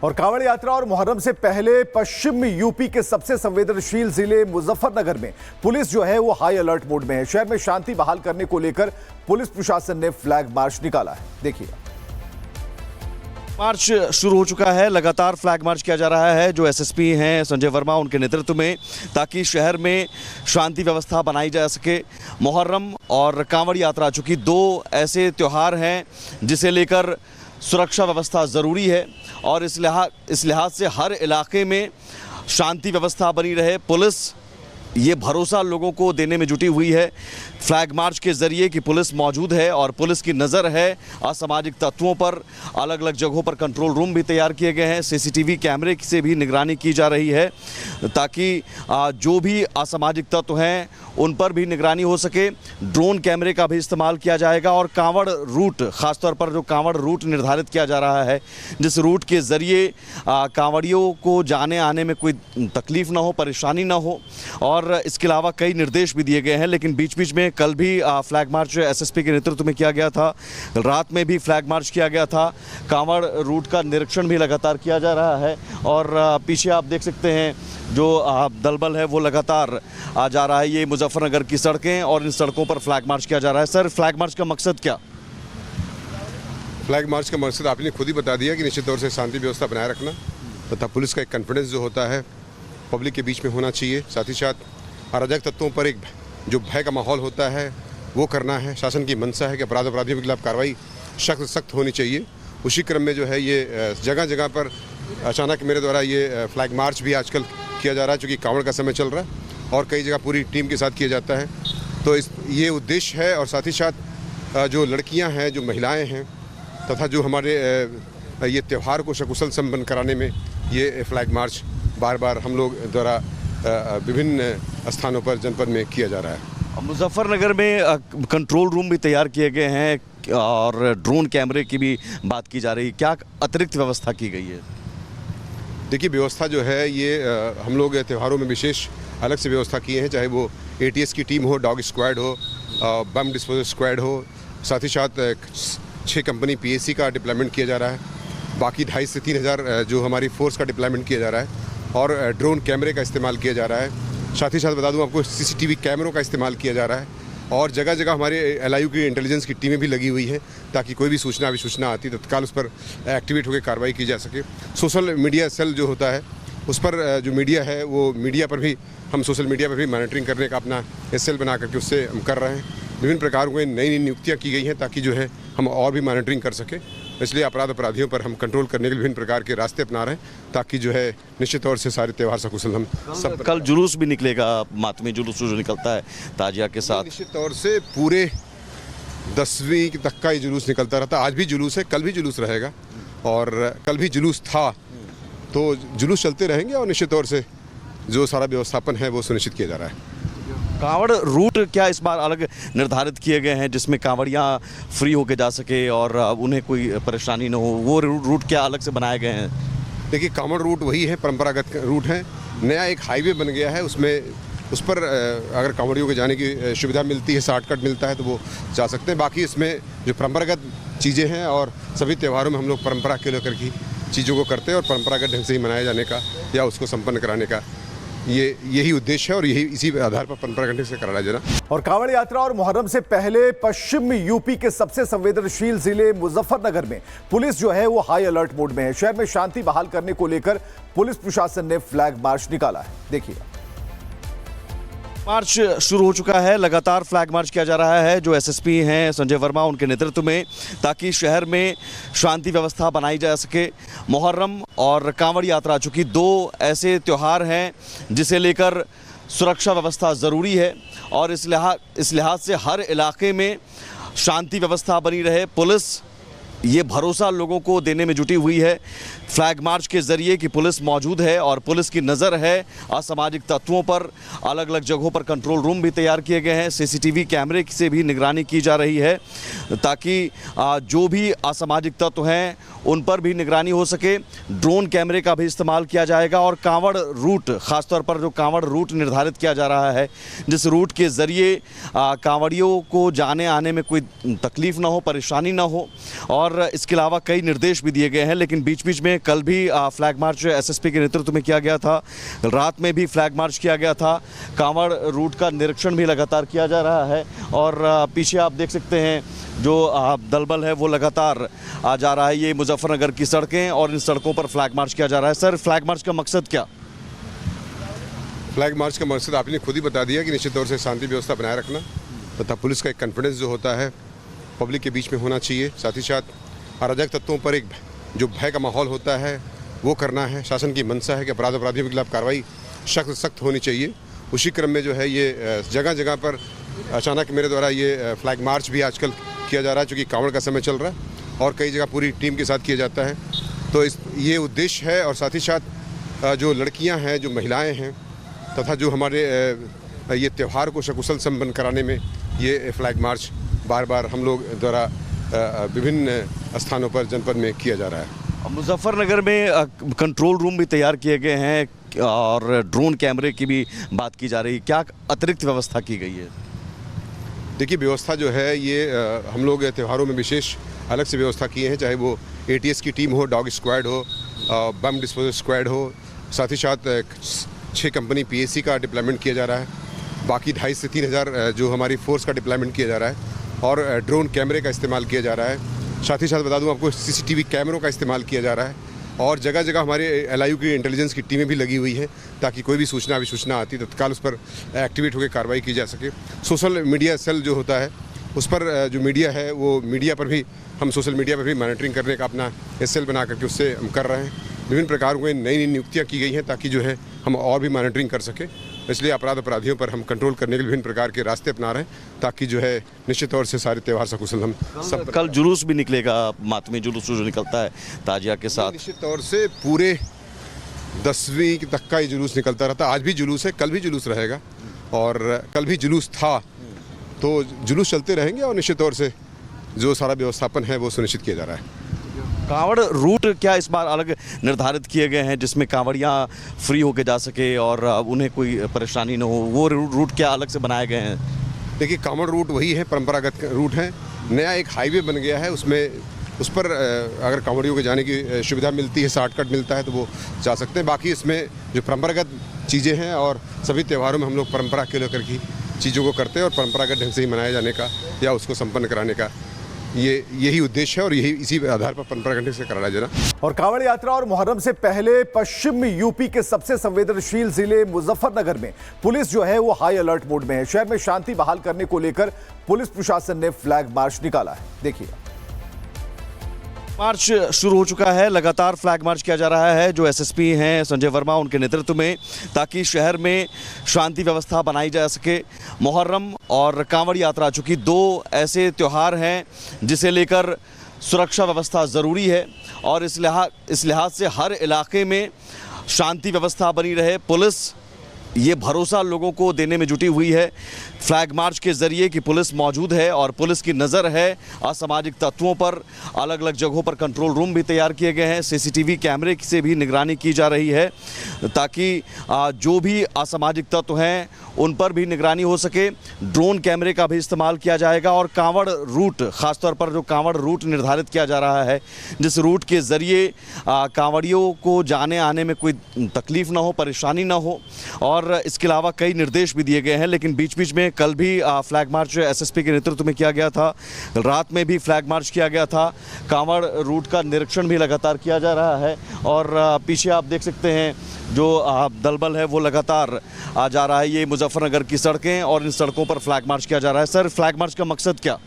और कांवड़ यात्रा और मुहर्रम से पहले पश्चिम यूपी के सबसे संवेदनशील जिले मुजफ्फरनगर में पुलिस जो है वो हाई अलर्ट मोड में है। शहर में शांति बहाल करने को लेकर पुलिस प्रशासन ने फ्लैग मार्च निकाला है। देखिए, मार्च शुरू हो चुका है। लगातार फ्लैग मार्च किया जा रहा है जो एसएसपी हैं संजय वर्मा उनके नेतृत्व में, ताकि शहर में शांति व्यवस्था बनाई जा सके। मुहर्रम और कांवड़ यात्रा, चूँकि दो ऐसे त्यौहार हैं जिसे लेकर सुरक्षा व्यवस्था ज़रूरी है और इस लिहाज से हर इलाके में शांति व्यवस्था बनी रहे। पुलिस ये भरोसा लोगों को देने में जुटी हुई है फ्लैग मार्च के ज़रिए कि पुलिस मौजूद है और पुलिस की नज़र है असामाजिक तत्वों पर। अलग अलग जगहों पर कंट्रोल रूम भी तैयार किए गए हैं। सीसीटीवी कैमरे से भी निगरानी की जा रही है ताकि जो भी असामाजिक तत्व हैं उन पर भी निगरानी हो सके। ड्रोन कैमरे का भी इस्तेमाल किया जाएगा और कांवड़ रूट, ख़ासतौर पर जो कांवड़ रूट निर्धारित किया जा रहा है, जिस रूट के ज़रिए कांवड़ियों को जाने आने में कोई तकलीफ़ ना हो, परेशानी ना हो। और इसके अलावा कई निर्देश भी दिए गए हैं। लेकिन बीच बीच में कल भी फ्लैग मार्च एसएसपी के नेतृत्व में किया गया था, रात में भी फ्लैग मार्च किया गया था। कांवड़ रूट का निरीक्षण भी लगातार किया जा रहा है और पीछे आप देख सकते हैं जो दलबल है वो लगातार जा रहा है। ये मुजफ्फरनगर की सड़कें और इन सड़कों पर फ्लैग मार्च किया जा रहा है। सर, फ्लैग मार्च का मकसद क्या? फ्लैग मार्च का मकसद आपने खुद ही बता दिया कि निश्चित तौर से शांति व्यवस्था बनाए रखना तथा पुलिस का एक कॉन्फिडेंस जो होता है पब्लिक के बीच में होना चाहिए। साथ ही साथ अराजक तत्वों पर एक जो भय का माहौल होता है वो करना है। शासन की मंशा है कि अपराधियों के खिलाफ कार्रवाई सख्त होनी चाहिए। उसी क्रम में जो है ये जगह जगह पर अचानक मेरे द्वारा ये फ्लैग मार्च भी आजकल किया जा रहा है, चूँकि कांवड़ का समय चल रहा है और कई जगह पूरी टीम के साथ किया जाता है। तो ये उद्देश्य है। और साथ ही साथ जो लड़कियां हैं, जो महिलाएं हैं तथा जो हमारे ये त्यौहार को सकुशल संपन्न कराने में ये फ्लैग मार्च बार बार हम लोग द्वारा विभिन्न स्थानों पर जनपद में किया जा रहा है। मुजफ्फरनगर में कंट्रोल रूम भी तैयार किए गए हैं और ड्रोन कैमरे की भी बात की जा रही है। क्या अतिरिक्त व्यवस्था की गई है? देखिए, व्यवस्था जो है ये हम लोग त्योहारों में विशेष अलग से व्यवस्था किए हैं, चाहे वो एटीएस की टीम हो, डॉग स्क्वाड हो, बम डिस्पोजल स्क्वाड हो। साथ ही साथ 6 कंपनी पीएसी का डिप्लॉयमेंट किया जा रहा है। बाकी 2,500 से 3,000 जो हमारी फोर्स का डिप्लॉयमेंट किया जा रहा है और ड्रोन कैमरे का इस्तेमाल किया जा रहा है। साथ ही साथ बता दूं आपको, सीसीटीवी कैमरों का इस्तेमाल किया जा रहा है और जगह जगह हमारे एलआईयू की इंटेलिजेंस की टीमें भी लगी हुई हैं ताकि कोई भी सूचना आती तत्काल उस पर एक्टिवेट होकर कार्रवाई की जा सके। सोशल मीडिया सेल जो होता है उस पर जो मीडिया है वो मीडिया पर भी हम सोशल मीडिया पर भी मॉनिटरिंग करने का अपना सेल बना करके उससे हम कर रहे हैं। विभिन्न प्रकार की नई नियुक्तियाँ की गई हैं ताकि जो है हम और भी मॉनिटरिंग कर सकें। इसलिए अपराधियों पर हम कंट्रोल करने के लिए विभिन्न प्रकार के रास्ते अपना रहे हैं ताकि जो है निश्चित तौर से सारे त्यौहार सकुशल हम सब। कल जुलूस भी निकलेगा, मातमी जुलूस जो निकलता है ताजिया के साथ। निश्चित तौर से पूरे 10वीं तक का ये जुलूस निकलता रहता है। आज भी जुलूस है, कल भी जुलूस रहेगा और कल भी जुलूस था, तो जुलूस चलते रहेंगे और निश्चित तौर से जो सारा व्यवस्थापन है वो सुनिश्चित किया जा रहा है। कांवड़ रूट क्या इस बार अलग निर्धारित किए गए हैं जिसमें कांवड़ियाँ फ्री होके जा सके और उन्हें कोई परेशानी न हो? वो रूट क्या अलग से बनाए गए हैं? देखिए, कांवड़ रूट वही है, परंपरागत रूट है। नया एक हाईवे बन गया है, उसमें उस पर अगर कांवड़ियों के जाने की सुविधा मिलती है, शॉर्टकट मिलता है तो वो जा सकते हैं। बाकी इसमें जो परंपरागत चीज़ें हैं और सभी त्योहारों में हम लोग परंपरा के लेकर की चीज़ों को करते हैं और परंपरागत ढंग से ही मनाए जाने का या उसको संपन्न कराने का यही उद्देश्य है और इसी आधार पर परंपरागत से कराया जाना। और कांवड़ यात्रा और मुहर्रम से पहले पश्चिम यूपी के सबसे संवेदनशील जिले मुजफ्फरनगर में पुलिस जो है वो हाई अलर्ट मोड में है। शहर में शांति बहाल करने को लेकर पुलिस प्रशासन ने फ्लैग मार्च निकाला है। देखिए, मार्च शुरू हो चुका है। लगातार फ्लैग मार्च किया जा रहा है जो एसएसपी हैं संजय वर्मा उनके नेतृत्व में, ताकि शहर में शांति व्यवस्था बनाई जा सके। मुहर्रम और कांवड़ यात्रा, चूँकि दो ऐसे त्यौहार हैं जिसे लेकर सुरक्षा व्यवस्था ज़रूरी है और इस लिहाज से हर इलाके में शांति व्यवस्था बनी रहे। पुलिस ये भरोसा लोगों को देने में जुटी हुई है फ्लैग मार्च के ज़रिए कि पुलिस मौजूद है और पुलिस की नज़र है असामाजिक तत्वों पर। अलग अलग जगहों पर कंट्रोल रूम भी तैयार किए गए हैं। सीसीटीवी कैमरे से भी निगरानी की जा रही है ताकि जो भी असामाजिक तत्व हैं उन पर भी निगरानी हो सके। ड्रोन कैमरे का भी इस्तेमाल किया जाएगा और कांवड़ रूट, ख़ासतौर पर जो कांवड़ रूट निर्धारित किया जा रहा है, जिस रूट के ज़रिए कांवड़ियों को जाने आने में कोई तकलीफ़ ना हो, परेशानी ना हो। और और इसके अलावा कई निर्देश भी दिए गए हैं। लेकिन बीच बीच में कल भी फ्लैग मार्च एसएसपी के नेतृत्व में किया गया था, रात में भी फ्लैग मार्च किया गया था, कांवड़ रूट का निरीक्षण भी लगातार किया जा रहा है और पीछे आप देख सकते हैं जो दलबल है वो लगातार आ जा रहा है। ये मुजफ्फरनगर की सड़कें और इन सड़कों पर फ्लैग मार्च किया जा रहा है। सर, फ्लैग मार्च का मकसद क्या? फ्लैग मार्च का मकसद आपने खुद ही बता दिया कि निश्चित तौर से शांति व्यवस्था बनाए रखना तथा पुलिस का एक कॉन्फिडेंस जो होता है पब्लिक के बीच में होना चाहिए। साथ ही साथ अराजक तत्वों पर एक जो भय का माहौल होता है वो करना है। शासन की मंशा है कि अपराधियों के खिलाफ कार्रवाई सख्त होनी चाहिए। उसी क्रम में जो है ये जगह जगह पर अचानक मेरे द्वारा ये फ्लैग मार्च भी आजकल किया जा रहा है, चूँकि कांवड़ का समय चल रहा है और कई जगह पूरी टीम के साथ किया जाता है। तो ये उद्देश्य है और साथ ही साथ जो लड़कियां हैं, जो महिलाएं हैं तथा जो हमारे ये त्यौहार को सकुशल संपन्न कराने में ये फ्लैग मार्च बार बार हम लोग द्वारा विभिन्न स्थानों पर जनपद में किया जा रहा है। मुजफ्फरनगर में कंट्रोल रूम भी तैयार किए गए हैं और ड्रोन कैमरे की भी बात की जा रही है। क्या अतिरिक्त व्यवस्था की गई है? देखिए, व्यवस्था जो है ये हम लोग त्योहारों में विशेष अलग से व्यवस्था किए हैं, चाहे वो एटीएस की टीम हो, डॉग स्क्वाड हो, बम डिस्पोजल स्क्वाड हो, साथ ही साथ 6 कंपनी पीएसी का डिप्लॉयमेंट किया जा रहा है। बाकी 2,500 से 3,000 जो हमारी फोर्स का डिप्लॉयमेंट किया जा रहा है और ड्रोन कैमरे का इस्तेमाल किया जा रहा है। साथ ही साथ बता दूं आपको सीसीटीवी कैमरों का इस्तेमाल किया जा रहा है और जगह जगह हमारे एलआईयू की इंटेलिजेंस की टीमें भी लगी हुई हैं ताकि कोई भी सूचना आती है तत्काल उस पर एक्टिवेट होकर कार्रवाई की जा सके। सोशल मीडिया सेल जो होता है उस पर जो मीडिया है वो मीडिया पर भी हम सोशल मीडिया पर भी मॉनिटरिंग करने का अपना सेल बना करके उससे हम कर रहे हैं। विभिन्न प्रकार की नई नियुक्तियाँ की गई हैं ताकि जो है हम और भी मॉनिटरिंग कर सकें। इसलिए अपराधियों पर हम कंट्रोल करने के लिए विभिन्न प्रकार के रास्ते अपना रहे हैं ताकि जो है निश्चित तौर से सारे त्यौहार सकुशल हम सब। कल जुलूस भी निकलेगा, मातमी जुलूस जो निकलता है ताजिया के साथ। निश्चित तौर से पूरे 10वीं तक का ये जुलूस निकलता रहता। आज भी जुलूस है, कल भी जुलूस रहेगा और कल भी जुलूस था, तो जुलूस चलते रहेंगे और निश्चित तौर से जो सारा व्यवस्थापन है वो सुनिश्चित किया जा रहा है। कांवड़ रूट क्या इस बार अलग निर्धारित किए गए हैं जिसमें कांवड़ियाँ फ्री होके जा सके और उन्हें कोई परेशानी न हो? वो रूट क्या अलग से बनाए गए हैं? देखिए, कांवड़ रूट वही है, परंपरागत रूट है। नया एक हाईवे बन गया है, उस पर अगर कांवड़ियों के जाने की सुविधा मिलती है, शॉर्टकट मिलता है तो वो जा सकते हैं। बाकी इसमें जो परंपरागत चीज़ें हैं और सभी त्योहारों में हम लोग परंपरा के लेकर की चीज़ों को करते हैं और परंपरागत ढंग से ही मनाए जाने का या उसको संपन्न कराने का यही उद्देश्य है और इसी आधार पर परंपरागत से कराया जाना। और कांवड़ यात्रा और मुहर्रम से पहले पश्चिम यूपी के सबसे संवेदनशील जिले मुजफ्फरनगर में पुलिस जो है वो हाई अलर्ट मोड में है। शहर में शांति बहाल करने को लेकर पुलिस प्रशासन ने फ्लैग मार्च निकाला है। देखिए, मार्च शुरू हो चुका है, लगातार फ्लैग मार्च किया जा रहा है जो एसएसपी हैं संजय वर्मा उनके नेतृत्व में, ताकि शहर में शांति व्यवस्था बनाई जा सके। मुहर्रम और कांवड़ यात्रा, चूँकि 2 ऐसे त्यौहार हैं जिसे लेकर सुरक्षा व्यवस्था ज़रूरी है और इस लिहाज से हर इलाके में शांति व्यवस्था बनी रहे। पुलिस ये भरोसा लोगों को देने में जुटी हुई है फ्लैग मार्च के ज़रिए कि पुलिस मौजूद है और पुलिस की नज़र है असामाजिक तत्वों पर। अलग अलग जगहों पर कंट्रोल रूम भी तैयार किए गए हैं, सीसीटीवी कैमरे से भी निगरानी की जा रही है ताकि जो भी असामाजिक तत्व हैं उन पर भी निगरानी हो सके। ड्रोन कैमरे का भी इस्तेमाल किया जाएगा और कांवड़ रूट, ख़ासतौर पर जो कांवड़ रूट निर्धारित किया जा रहा है जिस रूट के ज़रिए कांवड़ियों को जाने आने में कोई तकलीफ़ ना हो, परेशानी ना हो। और इसके अलावा कई निर्देश भी दिए गए हैं। लेकिन बीच बीच में कल भी फ्लैग मार्च एसएसपी के नेतृत्व में किया गया था, रात में भी फ्लैग मार्च किया गया था, कांवड़ रूट का निरीक्षण भी लगातार किया जा रहा है और पीछे आप देख सकते हैं जो दलबल है वो लगातार आ जा रहा है। ये मुजफ्फरनगर की सड़कें और इन सड़कों पर फ्लैग मार्च किया जा रहा है। सर, फ्लैग मार्च का मकसद क्या?